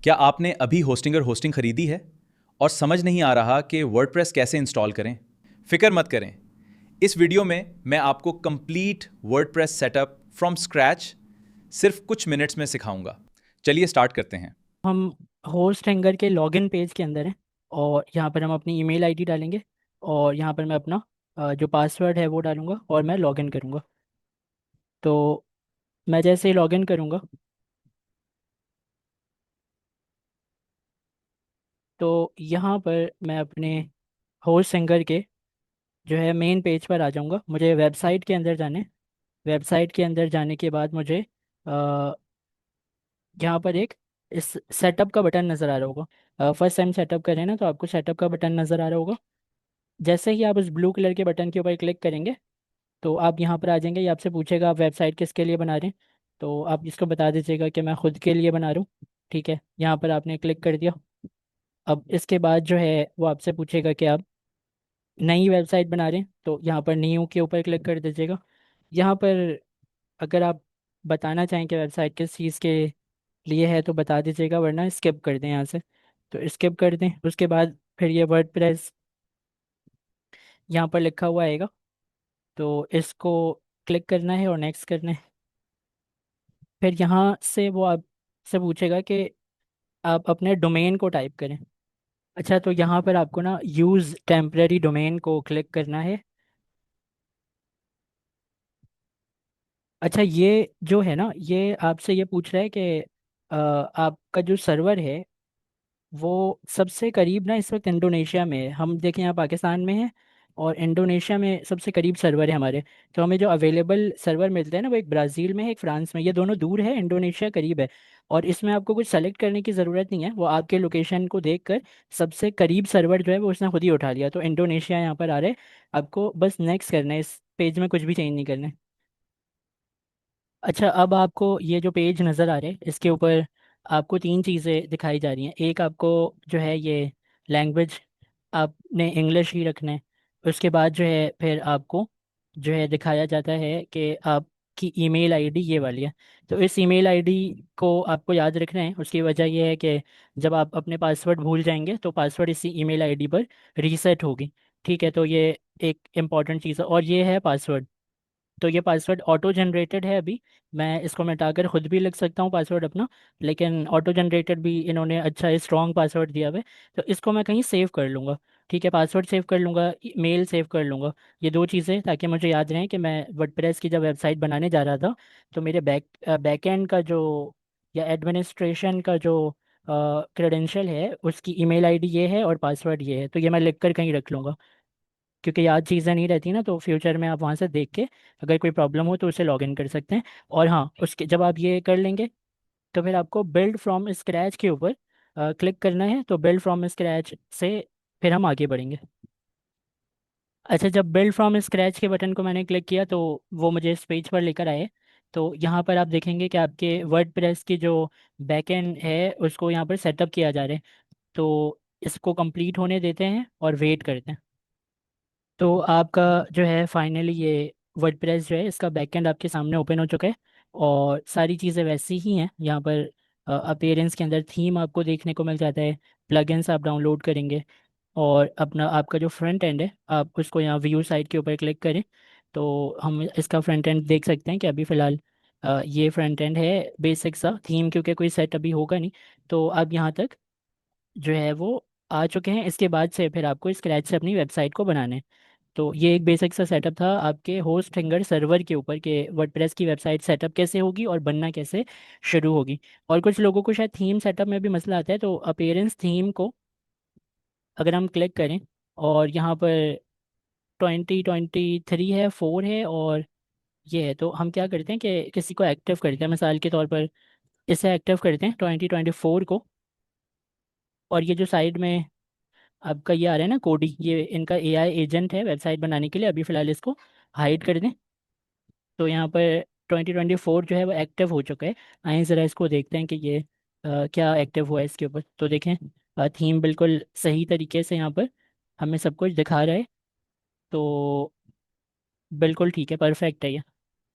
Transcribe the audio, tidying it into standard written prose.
क्या आपने अभी होस्टिंगर होस्टिंग खरीदी है और समझ नहीं आ रहा कि वर्डप्रेस कैसे इंस्टॉल करें? फिक्र मत करें। इस वीडियो में मैं आपको complete WordPress setup from scratch सिर्फ कुछ मिनट्स में सिखाऊंगा। चलिए स्टार्ट करते हैं। हम होस्ट हैंगर के लॉगिन पेज के अंदर हैं और यहाँ पर हम अपनी ईमेल आईडी डालेंगे और यहाँ पर मैं अपना जो पासवर्ड है वो डालूंगा और मैं लॉगिन करूँगा। तो मैं जैसे ही लॉगिन करूँगा तो यहाँ पर मैं अपने होस्ट हैंगर के जो है मेन पेज पर आ जाऊँगा। मुझे वेबसाइट के अंदर जाने वेबसाइट के अंदर जाने के बाद मुझे यहाँ पर एक इस सेटअप का बटन नज़र आ रहा होगा। फर्स्ट टाइम सेटअप करें ना तो आपको सेटअप का बटन नज़र आ रहा होगा। जैसे ही आप उस ब्लू कलर के बटन के ऊपर क्लिक करेंगे तो आप यहाँ पर आ जाएंगे। ये आपसे पूछेगा आप वेबसाइट किसके लिए बना रहे हैं, तो आप इसको बता दीजिएगा कि मैं खुद के लिए बना रहा हूँ। ठीक है, यहाँ पर आपने क्लिक कर दिया। अब इसके बाद जो है वो आपसे पूछेगा कि आप नई वेबसाइट बना रहे हैं, तो यहाँ पर न्यू के ऊपर क्लिक कर दीजिएगा। यहाँ पर अगर आप बताना चाहें कि वेबसाइट किस चीज़ के लिए है तो बता दीजिएगा, वरना स्किप कर दें यहाँ से। तो स्किप कर दें। उसके बाद फिर ये वर्डप्रेस यहाँ पर लिखा हुआ आएगा, तो इसको क्लिक करना है और नेक्स्ट करना है। फिर यहाँ से वो आपसे पूछेगा कि आप अपने डोमेन को टाइप करें। अच्छा, तो यहाँ पर आपको ना यूज़ टेम्परेरी डोमेन को क्लिक करना है। अच्छा, ये जो है ना ये आपसे ये पूछ रहा है कि आपका जो सर्वर है वो सबसे करीब ना इस वक्त इंडोनेशिया में है। हम देखें यहाँ पाकिस्तान में है और इंडोनेशिया में सबसे करीब सर्वर है हमारे। तो हमें जो अवेलेबल सर्वर मिलते हैं ना वो एक ब्राज़ील में है, एक फ़्रांस में। ये दोनों दूर है, इंडोनेशिया करीब है। और इसमें आपको कुछ सेलेक्ट करने की ज़रूरत नहीं है, वो आपके लोकेशन को देखकर सबसे करीब सर्वर जो है वो उसने खुद ही उठा लिया। तो इंडोनेशिया यहाँ पर आ रहा है। आपको बस नेक्स्ट करना है, इस पेज में कुछ भी चेंज नहीं करना है। अच्छा, अब आपको ये जो पेज नज़र आ रहे हैं इसके ऊपर आपको तीन चीज़ें दिखाई जा रही हैं। एक आपको जो है ये लैंग्वेज आपने इंग्लिश ही रखना है। उसके बाद जो है फिर आपको जो है दिखाया जाता है कि आपकी ईमेल आईडी ये वाली है। तो इस ईमेल आईडी को आपको याद रखना है। उसकी वजह यह है कि जब आप अपने पासवर्ड भूल जाएंगे तो पासवर्ड इसी ईमेल आईडी पर रीसेट होगी। ठीक है, तो ये एक इम्पॉर्टेंट चीज़ है और ये है पासवर्ड। तो ये पासवर्ड ऑटो जनरेटेड है अभी। मैं इसको मिटाकर खुद भी लिख सकता हूँ पासवर्ड अपना, लेकिन ऑटो जनरेटेड भी इन्होंने अच्छा स्ट्रॉन्ग पासवर्ड दिया हुआ है। तो इसको मैं कहीं सेव कर लूँगा। ठीक है, पासवर्ड सेव कर लूँगा, मेल सेव कर लूँगा। ये दो चीज़ें ताकि मुझे याद रहें कि मैं वर्डप्रेस की जब वेबसाइट बनाने जा रहा था तो मेरे बैकएंड का जो या एडमिनिस्ट्रेशन का जो क्रेडेंशियल है उसकी ईमेल आईडी ये है और पासवर्ड ये है। तो ये मैं लिख कर कहीं रख लूँगा, क्योंकि याद चीज़ें नहीं रहती ना, तो फ्यूचर में आप वहाँ से देख के अगर कोई प्रॉब्लम हो तो उसे लॉग इन कर सकते हैं। और हाँ, उसके जब आप ये कर लेंगे तो फिर आपको बिल्ड फ्रॉम स्क्रैच के ऊपर क्लिक करना है। तो बिल्ड फ्रॉम स्क्रैच से फिर हम आगे बढ़ेंगे। अच्छा, जब बिल्ड फ्रॉम स्क्रैच के बटन को मैंने क्लिक किया तो वो मुझे इस पेज पर लेकर आए। तो यहाँ पर आप देखेंगे कि आपके वर्डप्रेस की जो बैकएंड है उसको यहाँ पर सेटअप किया जा रहा है। तो इसको कंप्लीट होने देते हैं और वेट करते हैं। तो आपका जो है फाइनली ये वर्डप्रेस जो है इसका बैकएंड आपके सामने ओपन हो चुका है और सारी चीज़ें वैसी ही हैं। यहाँ पर अपीयरेंस के अंदर थीम आपको देखने को मिल जाता है। प्लगइन्स आप डाउनलोड करेंगे और अपना आपका जो फ्रंट एंड है आप उसको यहाँ व्यू साइट के ऊपर क्लिक करें तो हम इसका फ्रंट एंड देख सकते हैं कि अभी फ़िलहाल ये फ्रंट एंड है बेसिक सा थीम, क्योंकि कोई सेट अभी होगा नहीं। तो अब यहाँ तक जो है वो आ चुके हैं। इसके बाद से फिर आपको स्क्रैच से अपनी वेबसाइट को बनाना है। तो ये एक बेसिक सा सेटअप था आपके होस्ट फिंगर सर्वर के ऊपर कि वर्डप्रेस की वेबसाइट सेटअप कैसे होगी और बनना कैसे शुरू होगी। और कुछ लोगों को शायद थीम सेटअप में भी मसला आता है, तो अपीयरेंस थीम को अगर हम क्लिक करें और यहाँ पर 2023 है, 4 है और ये है, तो हम क्या करते हैं कि किसी को एक्टिव करते हैं। मिसाल के तौर पर इसे एक्टिव करते हैं 2024 को। और ये जो साइड में आपका ये आ रहा है ना कोडी, ये इनका एआई एजेंट है वेबसाइट बनाने के लिए। अभी फ़िलहाल इसको हाइड कर दें। तो यहाँ पर 2024 जो है वो एक्टिव हो चुका है। आइए ज़रा इसको देखते हैं कि ये क्या एक्टिव हुआ है इसके ऊपर। तो देखें, थीम बिल्कुल सही तरीके से यहाँ पर हमें सब कुछ दिखा रहा है। तो बिल्कुल ठीक है, परफेक्ट है ये।